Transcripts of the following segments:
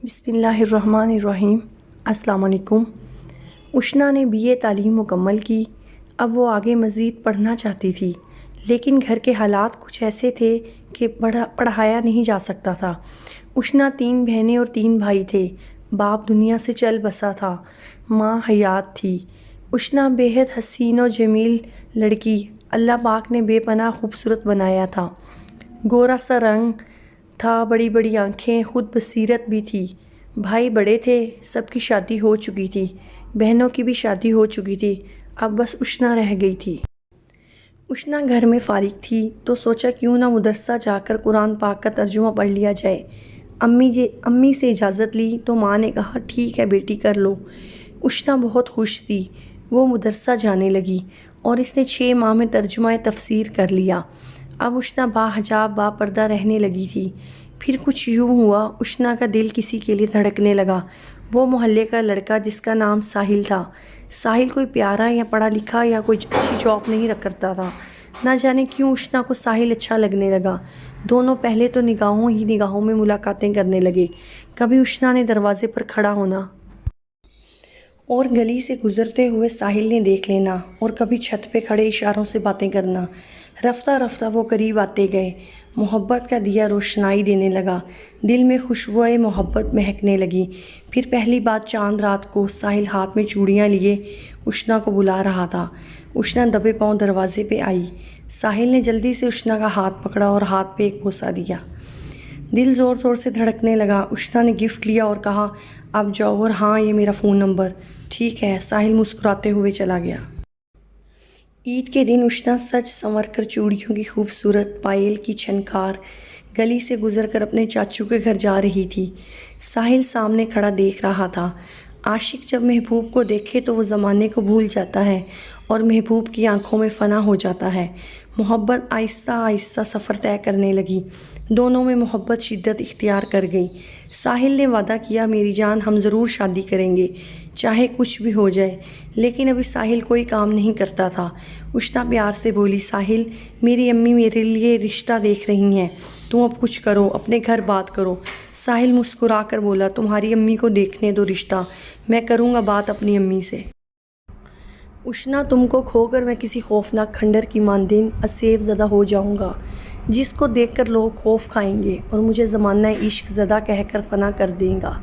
بسم اللہ الرحمن الرحیم۔ السلام علیکم۔ اشنا نے BA تعلیم مکمل کی۔ اب وہ آگے مزید پڑھنا چاہتی تھی، لیکن گھر کے حالات کچھ ایسے تھے کہ پڑھایا نہیں جا سکتا تھا۔ اشنا 3 بہنیں اور 3 بھائی تھے۔ باپ دنیا سے چل بسا تھا، ماں حیات تھی۔ اشنا بےحد حسین و جمیل لڑکی، اللہ پاک نے بے پناہ خوبصورت بنایا تھا۔ گورا سا رنگ تھا، بڑی بڑی آنکھیں، خود بصیرت بھی تھی۔ بھائی بڑے تھے، سب کی شادی ہو چکی تھی، بہنوں کی بھی شادی ہو چکی تھی، اب بس اشنا رہ گئی تھی۔ اشنا گھر میں فارغ تھی تو سوچا کیوں نہ مدرسہ جا کر قرآن پاک کا ترجمہ پڑھ لیا جائے۔ امی سے اجازت لی تو ماں نے کہا ٹھیک ہے بیٹی کر لو۔ اشنا بہت خوش تھی، وہ مدرسہ جانے لگی اور اس نے 6 ماہ میں ترجمہ تفسیر کر لیا۔ اب اشنا باحجاب با پردہ رہنے لگی تھی۔ پھر کچھ یوں ہوا، اشنا کا دل کسی کے لیے دھڑکنے لگا۔ وہ محلے کا لڑکا جس کا نام ساحل تھا۔ ساحل کوئی پیارا یا پڑھا لکھا یا کوئی اچھی جاب نہیں کرتا تھا۔ نہ جانے کیوں اشنا کو ساحل اچھا لگنے لگا۔ دونوں پہلے تو نگاہوں میں ملاقاتیں کرنے لگے۔ کبھی اشنا نے دروازے پر کھڑا ہونا اور گلی سے گزرتے ہوئے ساحل نے دیکھ لینا، اور کبھی چھت پہ کھڑے اشاروں سے باتیں کرنا۔ رفتہ رفتہ وہ قریب آتے گئے، محبت کا دیا روشنائی دینے لگا، دل میں خوشبوئے محبت مہکنے لگی۔ پھر پہلی بات چاند رات کو ساحل ہاتھ میں چوڑیاں لیے اشنا کو بلا رہا تھا۔ اشنا دبے پاؤں دروازے پہ آئی۔ ساحل نے جلدی سے اشنا کا ہاتھ پکڑا اور ہاتھ پہ ایک بوسہ دیا۔ دل زور زور سے دھڑکنے لگا۔ اشنا نے گفٹ لیا اور کہا اب جاؤ، اور ہاں یہ میرا فون نمبر۔ ٹھیک ہے، ساحل مسکراتے ہوئے چلا گیا۔ عید کے دن اشنا سج سنور کر چوڑیوں کی خوبصورت پائل کی چھنکار گلی سے گزر کر اپنے چاچو کے گھر جا رہی تھی۔ ساحل سامنے کھڑا دیکھ رہا تھا۔ عاشق جب محبوب کو دیکھے تو وہ زمانے کو بھول جاتا ہے اور محبوب کی آنکھوں میں فنا ہو جاتا ہے۔ محبت آہستہ آہستہ سفر طے کرنے لگی۔ دونوں میں محبت شدت اختیار کر گئی۔ ساحل نے وعدہ کیا میری جان ہم ضرور شادی کریں گے، چاہے کچھ بھی ہو جائے، لیکن ابھی ساحل کوئی کام نہیں کرتا تھا۔ اشنا پیار سے بولی ساحل میری امی میرے لیے رشتہ دیکھ رہی ہیں، تم اب کچھ کرو، اپنے گھر بات کرو۔ ساحل مسکرا کر بولا تمہاری امی کو دیکھنے دو رشتہ، میں کروں گا بات اپنی امی سے۔ اشنا تم کو کھو کر میں کسی خوفناک کھنڈر کی مانند اسیب زدہ ہو جاؤں گا، جس کو دیکھ کر لوگ خوف کھائیں گے اور مجھے زمانہ عشق زدہ کہہ کر فنا کر دیں گا۔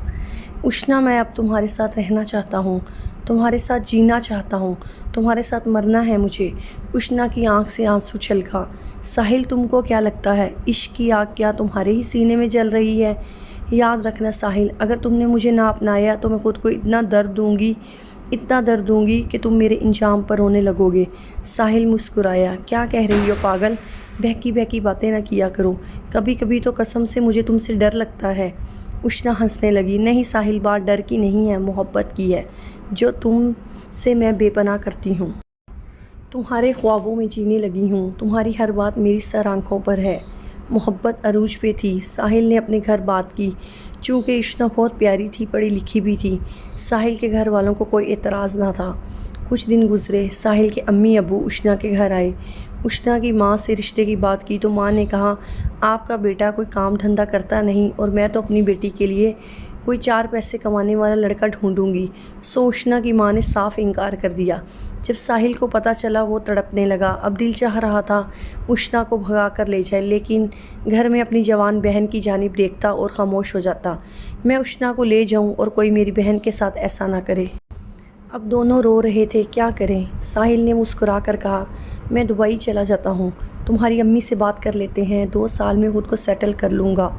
اشنا میں اب تمہارے ساتھ رہنا چاہتا ہوں، تمہارے ساتھ جینا چاہتا ہوں، تمہارے ساتھ مرنا ہے مجھے۔ اشنا کی آنکھ سے آنسو چھلکا۔ ساحل تم کو کیا لگتا ہے عشق کی آگ کیا تمہارے ہی سینے میں جل رہی ہے؟ یاد رکھنا ساحل، اگر تم نے مجھے نہ اپنایا تو میں خود کو اتنا درد دوں گی کہ تم میرے انجام پر رونے لگو گے۔ ساحل مسکرایا۔ کیا کہہ رہی ہو پاگل، بہکی بہکی باتیں نہ کیا کرو، کبھی کبھی تو قسم سے مجھے تم سے ڈر لگتا ہے۔ اشنا ہنسنے لگی۔ نہیں ساحل، بات ڈر کی نہیں ہے، محبت کی ہے، جو تم سے میں بے پناہ کرتی ہوں۔ تمہارے خوابوں میں جینے لگی ہوں، تمہاری ہر بات میری سر آنکھوں پر ہے۔ محبت عروج پہ تھی۔ ساحل نے اپنے گھر بات کی۔ چونکہ اشنا بہت پیاری تھی، پڑھی لکھی بھی تھی، ساحل کے گھر والوں کو کوئی اعتراض نہ تھا۔ کچھ دن گزرے، ساحل کے امی ابو اشنا کے گھر آئے۔ اشنا کی ماں سے رشتے کی بات کی تو ماں نے کہا آپ کا بیٹا کوئی کام دھندہ کرتا نہیں، اور میں تو اپنی بیٹی کے لیے کوئی 4 پیسے کمانے والا لڑکا ڈھونڈوں گی۔ سو اشنا کی ماں نے صاف انکار کر دیا۔ جب ساحل کو پتہ چلا وہ تڑپنے لگا۔ اب دل چاہ رہا تھا اشنا کو بھگا کر لے جائے، لیکن گھر میں اپنی جوان بہن کی جانب دیکھتا اور خاموش ہو جاتا۔ میں اشنا کو لے جاؤں اور کوئی میری بہن کے ساتھ ایسا نہ کرے۔ اب دونوں رو رہے تھے، کیا کریں؟ ساحل نے مسکرا کر کہا میں دبئی چلا جاتا ہوں، تمہاری امی سے بات کر لیتے ہیں، 2 سال میں خود کو سیٹل کر لوں گا۔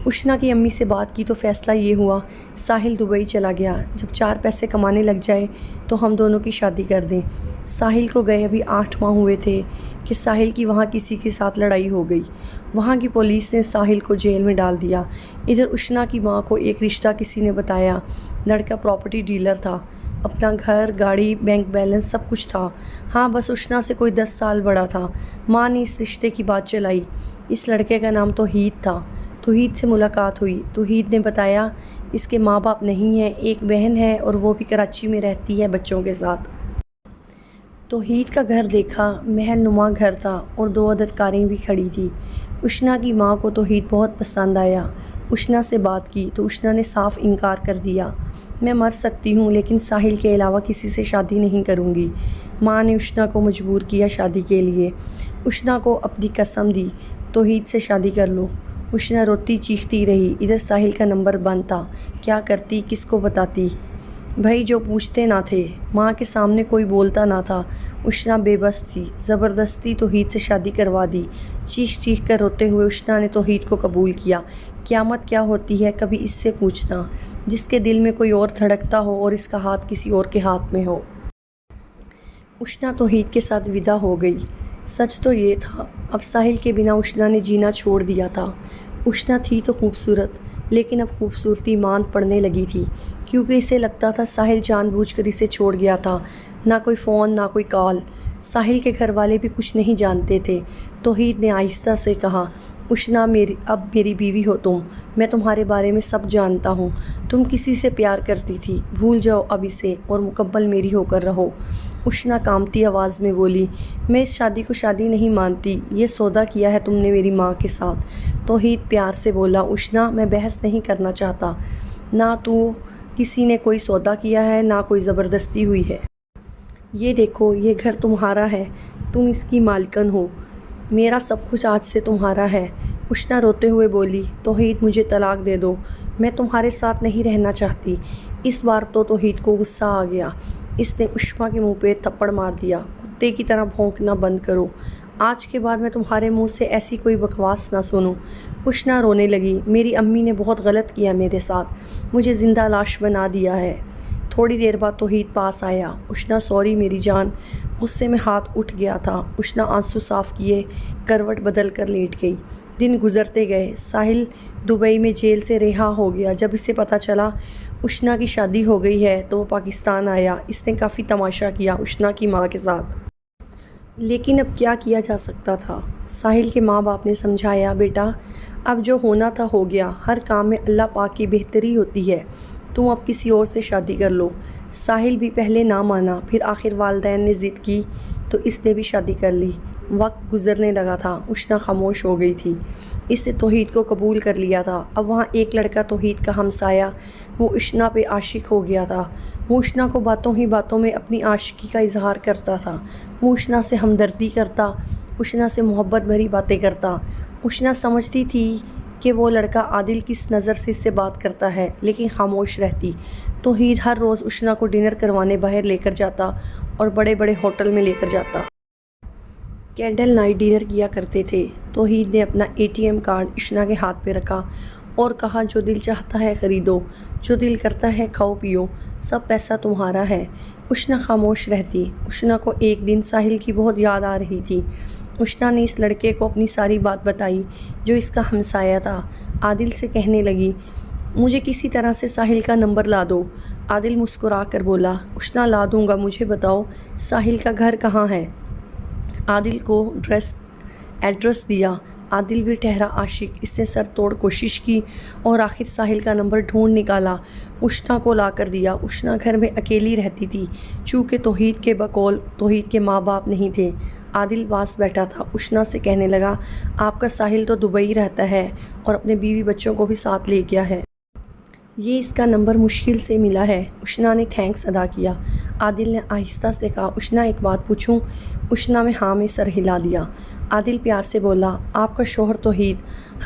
اشنا کی امی سے بات کی تو فیصلہ یہ ہوا ساحل دبئی چلا گیا، جب 4 پیسے کمانے لگ جائے تو ہم دونوں کی شادی کر دیں۔ ساحل کو گئے ابھی 8 ماہ ہوئے تھے کہ ساحل کی وہاں کسی کے ساتھ لڑائی ہو گئی۔ وہاں کی پولیس نے ساحل کو جیل میں ڈال دیا۔ ادھر اشنا کی ماں کو ایک رشتہ کسی نے بتایا، لڑکا پراپرٹی ڈیلر تھا، اپنا گھر گاڑی بینک بیلنس سب کچھ تھا، ہاں بس اشنا سے کوئی 10 سال بڑا تھا۔ ماں نے اس رشتے کی بات چلائی۔ اس لڑکے کا نام توحید تھا۔ توحید سے ملاقات ہوئی۔ توحید نے بتایا اس کے ماں باپ نہیں ہیں، ایک بہن ہے اور وہ بھی کراچی میں رہتی ہے بچوں کے ساتھ۔ توحید کا گھر دیکھا، محل نما گھر تھا اور 2 عدد کاریں بھی کھڑی تھی۔ اشنا کی ماں کو توحید بہت پسند آیا۔ اشنا سے بات کی تو اشنا نے صاف انکار کر دیا۔ میں مر سکتی ہوں لیکن ساحل کے علاوہ کسی سے شادی نہیں کروں گی۔ ماں نے اشنا کو مجبور کیا شادی کے لیے۔ اشنا کو اپنی قسم دی، توحید سے شادی کر لو۔ اشنا روتی چیختی رہی۔ ادھر ساحل کا نمبر بند تھا، کیا کرتی، کس کو بتاتی؟ بھائی جو پوچھتے نہ تھے، ماں کے سامنے کوئی بولتا نہ تھا۔ اشنا بے بس تھی، زبردستی توحید سے شادی کروا دی۔ چیخ چیخ کر روتے ہوئے اشنا نے توحید کو قبول کیا۔ قیامت کیا ہوتی ہے کبھی اس سے پوچھنا، جس کے دل میں کوئی اور دھڑکتا ہو اور اس کا ہاتھ کسی اور کے ہاتھ میں ہو۔ اشنا توحید کے ساتھ ودا ہو گئی۔ سچ تو یہ تھا، اب ساحل کے بنا اشنا نے جینا چھوڑ دیا تھا۔ اشنا تھی تو خوبصورت، لیکن اب خوبصورتی ماند پڑنے لگی تھی، کیونکہ اسے لگتا تھا ساحل جان بوجھ کر اسے چھوڑ گیا تھا۔ نہ کوئی فون، نہ کوئی کال۔ ساحل کے گھر والے بھی کچھ نہیں جانتے تھے۔ توحید نے آہستہ سے کہا، اشنا اب میری بیوی ہو تم، میں تمہارے بارے میں سب جانتا ہوں۔ تم کسی سے پیار کرتی تھی، بھول جاؤ اب اسے اور مکمل میری ہو کر رہو۔ اشنا کانپتی آواز میں بولی، میں اس شادی کو شادی نہیں مانتی، یہ سودا کیا ہے تم نے میری ماں کے ساتھ۔ توحید پیار سے بولا، اشنا میں بحث نہیں کرنا چاہتا، نہ تو کسی نے کوئی سودا کیا ہے نہ کوئی زبردستی ہوئی ہے۔ یہ دیکھو، یہ گھر تمہارا ہے، تم اس کی مالکن ہو، میرا سب کچھ آج سے تمہارا ہے۔ اشنا روتے ہوئے بولی، توحید مجھے طلاق دے دو، میں تمہارے ساتھ نہیں رہنا چاہتی۔ اس بار تو توحید کو غصہ آ گیا۔ اس نے اشنا کے منہ پہ تھپڑ مار دیا، کتے کی طرح بھونکنا بند کرو، آج کے بعد میں تمہارے منہ سے ایسی کوئی بکواس نہ سنوں۔ اشنا رونے لگی، میری امی نے بہت غلط کیا میرے ساتھ، مجھے زندہ لاش بنا دیا ہے۔ تھوڑی دیر بعد توحید پاس آیا۔ اشنا سوری میری جان، غصے میں ہاتھ اٹھ گیا تھا۔ اشنا آنسو صاف کیے کروٹ بدل کر لیٹ گئی۔ دن گزرتے گئے۔ ساحل دبئی میں جیل سے رہا ہو گیا۔ جب اسے پتہ چلا اشنا کی شادی ہو گئی ہے تو وہ پاکستان آیا۔ اس نے کافی تماشا کیا اشنا کی ماں کے ساتھ، لیکن اب کیا کیا جا سکتا تھا؟ ساحل کے ماں باپ نے سمجھایا، بیٹا اب جو ہونا تھا ہو گیا، ہر کام میں اللہ پاک کی بہتری ہوتی ہے، تم اب کسی اور سے شادی کر لو۔ ساحل بھی پہلے نہ مانا، پھر آخر والدین نے ضد کی تو اس نے بھی شادی کر لی۔ وقت گزرنے لگا تھا، اشنا خاموش ہو گئی تھی۔ اس نے توحید کو قبول کر لیا تھا۔ اب وہاں ایک لڑکا توحید کا ہمسایہ، وہ اشنا پہ عاشق ہو گیا تھا۔ وہ اشنا کو باتوں ہی باتوں میں اپنی عاشقی کا اظہار کرتا تھا۔ وہ اشنا سے ہمدردی کرتا، اشنا سے محبت بھری باتیں کرتا۔ اشنا سمجھتی تھی کہ وہ لڑکا عادل کس نظر سے اس سے بات کرتا ہے، لیکن خاموش رہتی۔ توحید ہر روز اشنا کو ڈنر کروانے باہر لے کر جاتا اور بڑے بڑے ہوٹل میں لے کر جاتا۔ کینڈل نائٹ ڈنر کیا کرتے تھے۔ توحید نے اپنا ATM کارڈ اشنا کے ہاتھ پہ رکھا اور کہا، جو دل چاہتا ہے خریدو، جو دل کرتا ہے کھاؤ پیو، سب پیسہ تمہارا ہے۔ اشنا خاموش رہتی۔ اشنا کو ایک دن ساحل کی بہت یاد آ رہی تھی۔ اشنا نے اس لڑکے کو اپنی ساری بات بتائی جو اس کا ہمسایہ تھا۔ عادل سے کہنے لگی، مجھے کسی طرح سے ساحل کا نمبر لا دو۔ عادل مسکرا کر بولا، اشنا لا دوں گا، مجھے بتاؤ ساحل کا گھر کہاں ہے۔ عادل کو ایڈریس دیا۔ عادل بھی ٹھہرا عاشق، اس نے سر توڑ کوشش کی اور آخر ساحل کا نمبر ڈھونڈ نکالا، اشنا کو لا کر دیا۔ اشنا گھر میں اکیلی رہتی تھی، چونکہ توحید کے بقول توحید کے ماں باپ نہیں تھے۔ عادل پاس بیٹھا تھا، اشنا سے کہنے لگا، آپ کا ساحل تو دبئی رہتا ہے اور اپنے بیوی بچوں کو بھی ساتھ لے گیا ہے، یہ اس کا نمبر مشکل سے ملا ہے۔ اشنا نے تھینکس ادا کیا۔ عادل نے آہستہ سے کہا، اشنا ایک بات پوچھوں؟ اشنا میں ہاں میں سر ہلا دیا۔ عادل پیار سے بولا، آپ کا شوہر توحید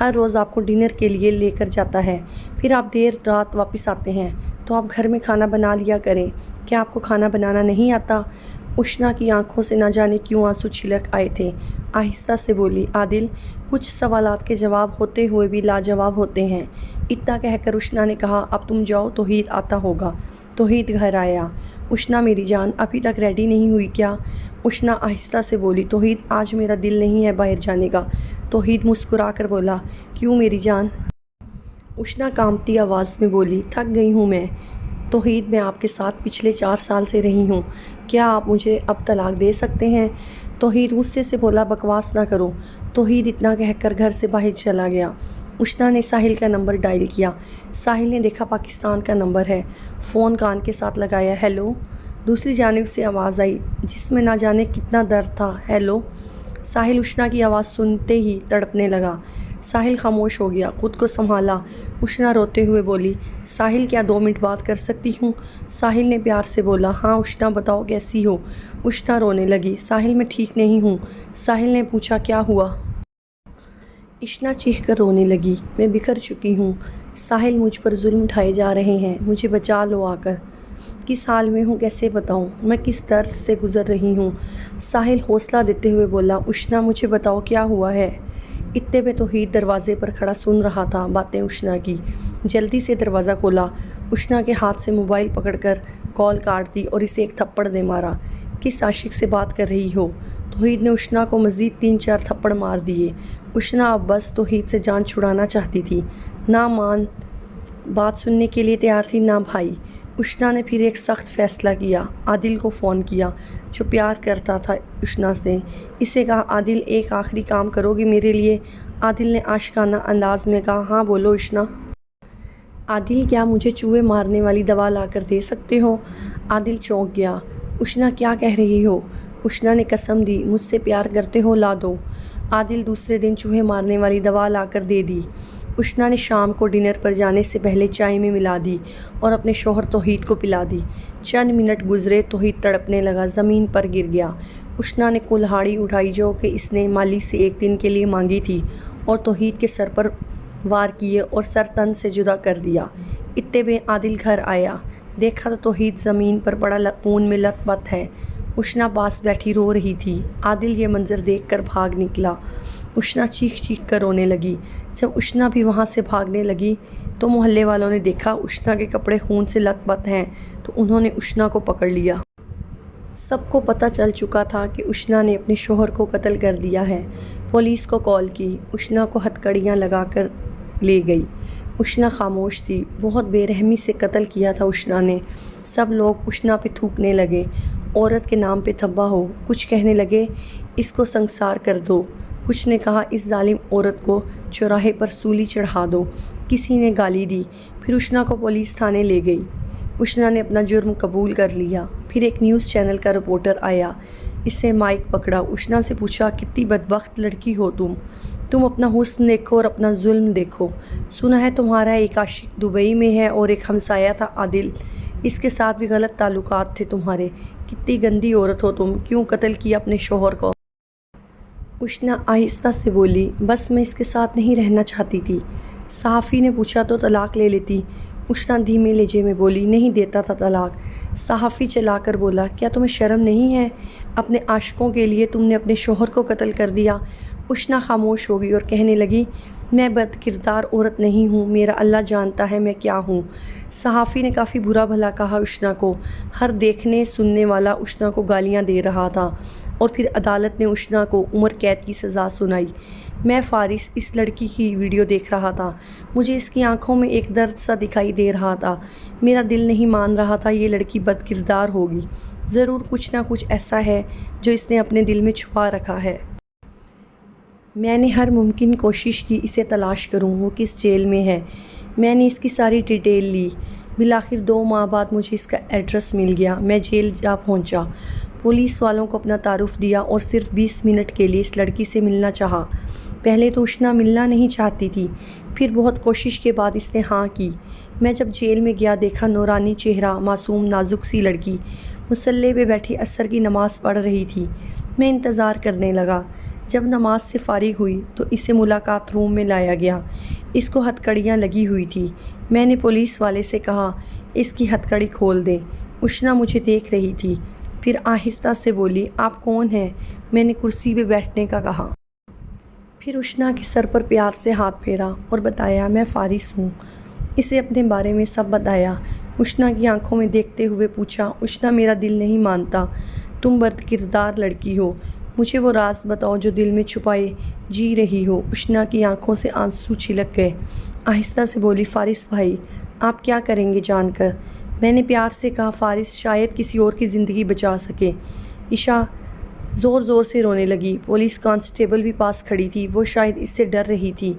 ہر روز آپ کو ڈنر کے لیے لے کر جاتا ہے، پھر آپ دیر رات واپس آتے ہیں تو آپ گھر میں کھانا بنا لیا کریں، کیا آپ کو کھانا بنانا نہیں آتا؟ اشنا کی آنکھوں سے نہ جانے کیوں آنسو چھلک آئے تھے۔ آہستہ سے بولی، عادل کچھ سوالات کے جواب ہوتے ہوئے بھی لاجواب ہوتے ہیں۔ اتنا کہہ کر اشنا نے کہا، اب تم جاؤ، توحید آتا ہوگا۔ توحید گھر آیا۔ اشنا میری جان ابھی تک ریڈی نہیں ہوئی کیا؟ اشنا آہستہ سے بولی، توحید آج میرا دل نہیں ہے باہر جانے کا۔ توحید مسکرا کر بولا، کیوں میری جان؟ اشنا کانپتی آواز میں بولی، تھک گئی ہوں میں۔ توحید میں آپ کے ساتھ پچھلے 4 سال سے رہی ہوں، کیا آپ مجھے اب طلاق دے سکتے ہیں؟ توحید غصے سے بولا، بکواس نہ کرو۔ توحید اتنا کہہ کر گھر سے باہر چلا گیا۔ اشنا نے ساحل کا نمبر ڈائل کیا۔ ساحل نے دیکھا پاکستان کا نمبر ہے۔ فون کان کے ساتھ لگایا، ہیلو۔ دوسری جانب سے آواز آئی جس میں نہ جانے کتنا درد تھا، ہیلو۔ ساحل اشنا کی آواز سنتے ہی تڑپنے لگا۔ ساحل خاموش ہو گیا، خود کو سنبھالا۔ اشنا روتے ہوئے بولی، ساحل کیا 2 منٹ بات کر سکتی ہوں؟ ساحل نے پیار سے بولا، ہاں اشنا بتاؤ کیسی ہو؟ اشنا رونے لگی، ساحل میں ٹھیک نہیں ہوں۔ ساحل نے پوچھا کیا ہوا؟ اشنا چیخ کر رونے لگی، میں بکھر چکی ہوں۔ ساحل مجھ پر ظلم اٹھائے جا رہے ہیں، مجھے بچا لو آ کر۔ کس حال میں ہوں کیسے بتاؤں، میں کس درد سے گزر رہی ہوں؟ ساحل حوصلہ دیتے ہوئے بولا، اشنا مجھے بتاؤ کیا ہوا ہے؟ اتنے میں توحید دروازے پر کھڑا سن رہا تھا باتیں اشنا کی۔ جلدی سے دروازہ کھولا، اشنا کے ہاتھ سے موبائل پکڑ کر کال کاٹ دی اور اسے ایک تھپڑ دے مارا۔ کس عاشق سے بات کر رہی ہو؟ توحید نے اشنا کو مزید 3-4 تھپڑ مار دیے۔ اشنا اب بس توحید سے جان چھڑانا چاہتی تھی، نہ ماں بات سننے کے لیے تیار تھی نہ بھائی۔ اشنا نے پھر ایک سخت فیصلہ کیا، عادل کو فون کیا جو پیار کرتا تھا اشنا سے۔ اسے کہا، عادل ایک آخری کام کرو گی میرے لیے؟ عادل نے عاشقانہ انداز میں کہا، ہاں بولو اشنا۔ عادل کیا مجھے چوہے مارنے والی دوا لا کر دے سکتے ہو؟ عادل چونک گیا، اشنا کیا کہہ رہی ہو؟ اشنا نے قسم دی، مجھ سے پیار کرتے ہو لا دو۔ عادل دوسرے دن چوہے مارنے والی دوا لا کر دے دی۔ اشنا نے شام کو ڈنر پر جانے سے پہلے چائے میں ملا دی اور اپنے شوہر توحید کو پلا دی۔ چند منٹ گزرے، توحید تڑپنے لگا، زمین پر گر گیا۔ اشنا نے کلہاڑی اٹھائی جو کہ اس نے مالی سے 1 دن کے لیے مانگی تھی اور توحید کے سر پر وار کیے اور سر تن سے جدا کر دیا۔ اتنے میں عادل گھر آیا، دیکھا تو توحید زمین پر پڑا خون میں لت پت ہے۔ اشنا پاس بیٹھی رو رہی تھی۔ عادل یہ منظر دیکھ کر بھاگ نکلا۔ اشنا چیخ چیخ کر رونے لگی۔ جب اشنا بھی وہاں سے بھاگنے لگی تو محلے والوں نے دیکھا اشنا کے کپڑے خون سے لت پت ہیں تو انہوں نے اشنا کو پکڑ لیا۔ سب کو پتہ چل چکا تھا کہ اشنا نے اپنے شوہر کو قتل کر دیا ہے۔ پولیس کو کال کی، اشنا کو ہتھکڑیاں لگا کر لے گئی۔ اشنا خاموش تھی، بہت بے رحمی سے قتل کیا تھا اشنا نے۔ سب لوگ اشنا پہ تھوکنے لگے، عورت کے نام پہ دھبا ہو۔ کچھ کہنے لگے، اس کو سنسار کر دو۔ کچھ نے کہا، اس ظالم عورت کو چوراہے پر سولی چڑھا دو۔ کسی نے گالی دی۔ پھر اشنا کو پولیس تھانے لے گئی۔ اشنا نے اپنا جرم قبول کر لیا۔ پھر ایک نیوز چینل کا رپورٹر آیا، اس سے مائک پکڑا، اشنا سے پوچھا، کتنی بدبخت لڑکی ہو تم اپنا حسن دیکھو اور اپنا ظلم دیکھو۔ سنا ہے تمہارا ایک عاشق دبئی میں ہے اور ایک ہمسایہ تھا عادل، اس کے ساتھ بھی غلط تعلقات تھے تمہارے۔ کتنی گندی عورت ہو تم، کیوں قتل کیا اپنے شوہر کو؟ اشنا آہستہ سے بولی، بس میں اس کے ساتھ نہیں رہنا چاہتی تھی۔ صحافی نے پوچھا تو طلاق لے لیتی۔ اشنا دھیمے لہجے میں بولی، نہیں دیتا تھا طلاق۔ صحافی چلا کر بولا، کیا تمہیں شرم نہیں ہے؟ اپنے عاشقوں کے لیے تم نے اپنے شوہر کو قتل کر دیا۔ اشنا خاموش ہو گئی اور کہنے لگی، میں بد کردار عورت نہیں ہوں، میرا اللہ جانتا ہے میں کیا ہوں۔ صحافی نے کافی برا بھلا کہا اشنا کو۔ ہر دیکھنے سننے والا اشنا کو گالیاں دے رہا تھا اور پھر عدالت نے اشنا کو عمر قید کی سزا سنائی۔ میں فارس اس لڑکی کی ویڈیو دیکھ رہا تھا، مجھے اس کی آنکھوں میں ایک درد سا دکھائی دے رہا تھا۔ میرا دل نہیں مان رہا تھا یہ لڑکی بد کردار ہوگی، ضرور کچھ نہ کچھ ایسا ہے جو اس نے اپنے دل میں چھپا رکھا ہے۔ میں نے ہر ممکن کوشش کی اسے تلاش کروں، وہ کس جیل میں ہے۔ میں نے اس کی ساری ڈیٹیل لی۔ بالآخر 2 ماہ بعد مجھے اس کا ایڈریس مل گیا۔ میں جیل جا پہنچا، پولیس والوں کو اپنا تعارف دیا اور صرف 20 منٹ کے لیے اس لڑکی سے ملنا چاہا۔ پہلے تو اشنا ملنا نہیں چاہتی تھی، پھر بہت کوشش کے بعد اس نے ہاں کی۔ میں جب جیل میں گیا دیکھا نورانی چہرہ، معصوم نازک سی لڑکی مصلی پہ بیٹھی عصر کی نماز پڑھ رہی تھی۔ میں انتظار کرنے لگا۔ جب نماز سے فارغ ہوئی تو اسے ملاقات روم میں لایا گیا۔ اس کو ہتھکڑیاں لگی ہوئی تھی۔ میں نے پولیس والے سے کہا، اس کی ہتھکڑی کھول دیں۔ اشنا مجھے دیکھ رہی تھی، پھر آہستہ سے بولی، آپ کون ہیں؟ میں نے کرسی پہ بیٹھنے کا کہا۔ پھر اشنا کے سر پر پیار سے ہاتھ پھیرا اور بتایا، میں فارس ہوں۔ اسے اپنے بارے میں سب بتایا۔ اشنا کی آنکھوں میں دیکھتے ہوئے پوچھا، اشنا میرا دل نہیں مانتا، تم بد کردار لڑکی ہو، مجھے وہ راز بتاؤ جو دل میں چھپائے جی رہی ہو۔ اشنا کی آنکھوں سے آنسو چھلک گئے، آہستہ سے بولی، فارس بھائی آپ کیا کریں گے جان کر؟ میں نے پیار سے کہا، فارس شاید کسی اور کی زندگی بچا سکے۔ عشا زور زور سے رونے لگی۔ پولیس کانسٹیبل بھی پاس کھڑی تھی، وہ شاید اس سے ڈر رہی تھی۔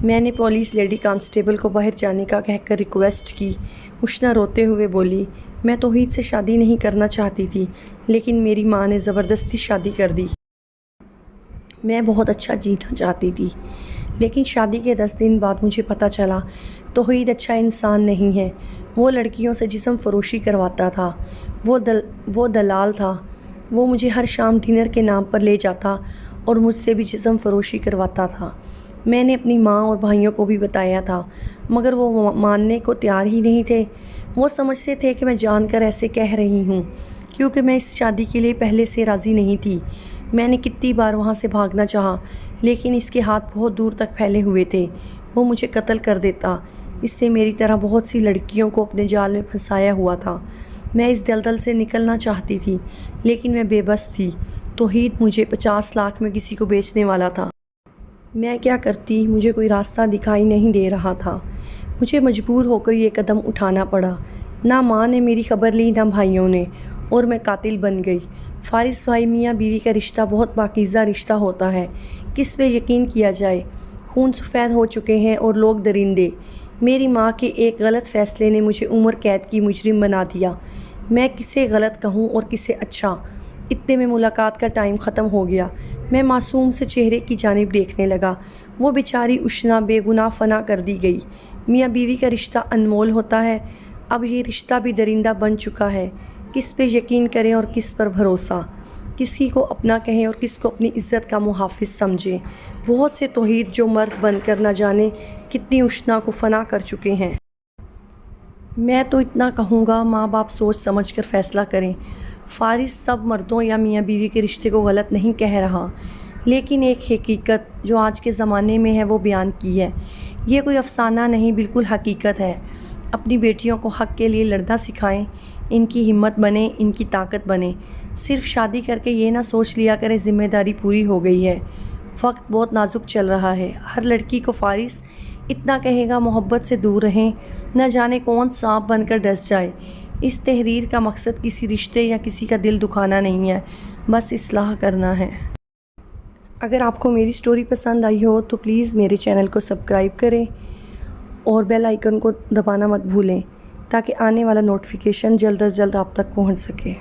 میں نے پولیس لیڈی کانسٹیبل کو باہر جانے کا کہہ کر ریکویسٹ کی۔ اشنا روتے ہوئے بولی، میں توحید سے شادی نہیں کرنا چاہتی تھی، لیکن میری ماں نے زبردستی شادی کر دی۔ میں بہت اچھا جینا چاہتی تھی، لیکن شادی کے 10 دن بعد مجھے پتہ چلا توحید اچھا انسان نہیں ہے۔ وہ لڑکیوں سے جسم فروشی کرواتا تھا، وہ دلال تھا۔ وہ مجھے ہر شام ڈنر کے نام پر لے جاتا اور مجھ سے بھی جسم فروشی کرواتا تھا۔ میں نے اپنی ماں اور بھائیوں کو بھی بتایا تھا، مگر وہ ماننے کو تیار ہی نہیں تھے۔ وہ سمجھتے تھے کہ میں جان کر ایسے کہہ رہی ہوں کیونکہ میں اس شادی کے لیے پہلے سے راضی نہیں تھی۔ میں نے کتنی بار وہاں سے بھاگنا چاہا، لیکن اس کے ہاتھ بہت دور تک پھیلے ہوئے تھے۔ وہ مجھے قتل کر دیتا۔ اس سے میری طرح بہت سی لڑکیوں کو اپنے جال میں پھنسایا ہوا تھا۔ میں اس دلدل سے نکلنا چاہتی تھی، لیکن میں بے بس تھی۔ توحید مجھے 50 لاکھ میں کسی کو بیچنے والا تھا۔ میں کیا کرتی؟ مجھے کوئی راستہ دکھائی نہیں دے رہا تھا۔ مجھے مجبور ہو کر یہ قدم اٹھانا پڑا۔ نہ ماں نے میری خبر لی، نہ بھائیوں نے، اور میں قاتل بن گئی۔ فارس بھائی، میاں بیوی کا رشتہ بہت پاکیزہ رشتہ ہوتا ہے۔ کس پہ یقین کیا جائے؟ خون سفید ہو چکے ہیں اور لوگ درندے۔ میری ماں کے ایک غلط فیصلے نے مجھے عمر قید کی مجرم بنا دیا۔ میں کسے غلط کہوں اور کسے اچھا؟ اتنے میں ملاقات کا ٹائم ختم ہو گیا۔ میں معصوم سے چہرے کی جانب دیکھنے لگا۔ وہ بیچاری اشنا بے گناہ فنا کر دی گئی۔ میاں بیوی کا رشتہ انمول ہوتا ہے، اب یہ رشتہ بھی درندہ بن چکا ہے۔ کس پہ یقین کریں اور کس پر بھروسہ؟ کسی کو اپنا کہیں اور کس کو اپنی عزت کا محافظ سمجھیں۔ بہت سے توحید جو مرد بن کر نہ جانے کتنی اشنا کو فنا کر چکے ہیں۔ میں تو اتنا کہوں گا، ماں باپ سوچ سمجھ کر فیصلہ کریں۔ فارس سب مردوں یا میاں بیوی کے رشتے کو غلط نہیں کہہ رہا، لیکن ایک حقیقت جو آج کے زمانے میں ہے وہ بیان کی ہے۔ یہ کوئی افسانہ نہیں، بالکل حقیقت ہے۔ اپنی بیٹیوں کو حق کے لیے لڑنا سکھائیں، ان کی ہمت بنیں، ان کی طاقت بنیں۔ صرف شادی کر کے یہ نہ سوچ لیا کرے ذمہ داری پوری ہو گئی ہے۔ وقت بہت نازک چل رہا ہے۔ ہر لڑکی کو فارس اتنا کہے گا، محبت سے دور رہیں، نہ جانے کون سانپ بن کر ڈس جائے۔ اس تحریر کا مقصد کسی رشتے یا کسی کا دل دکھانا نہیں ہے، بس اصلاح کرنا ہے۔ اگر آپ کو میری سٹوری پسند آئی ہو تو پلیز میرے چینل کو سبسکرائب کریں اور بیل آئیکن کو دبانا مت بھولیں تاکہ آنے والا نوٹیفیکیشن جلد از جلد آپ تک پہنچ سکے۔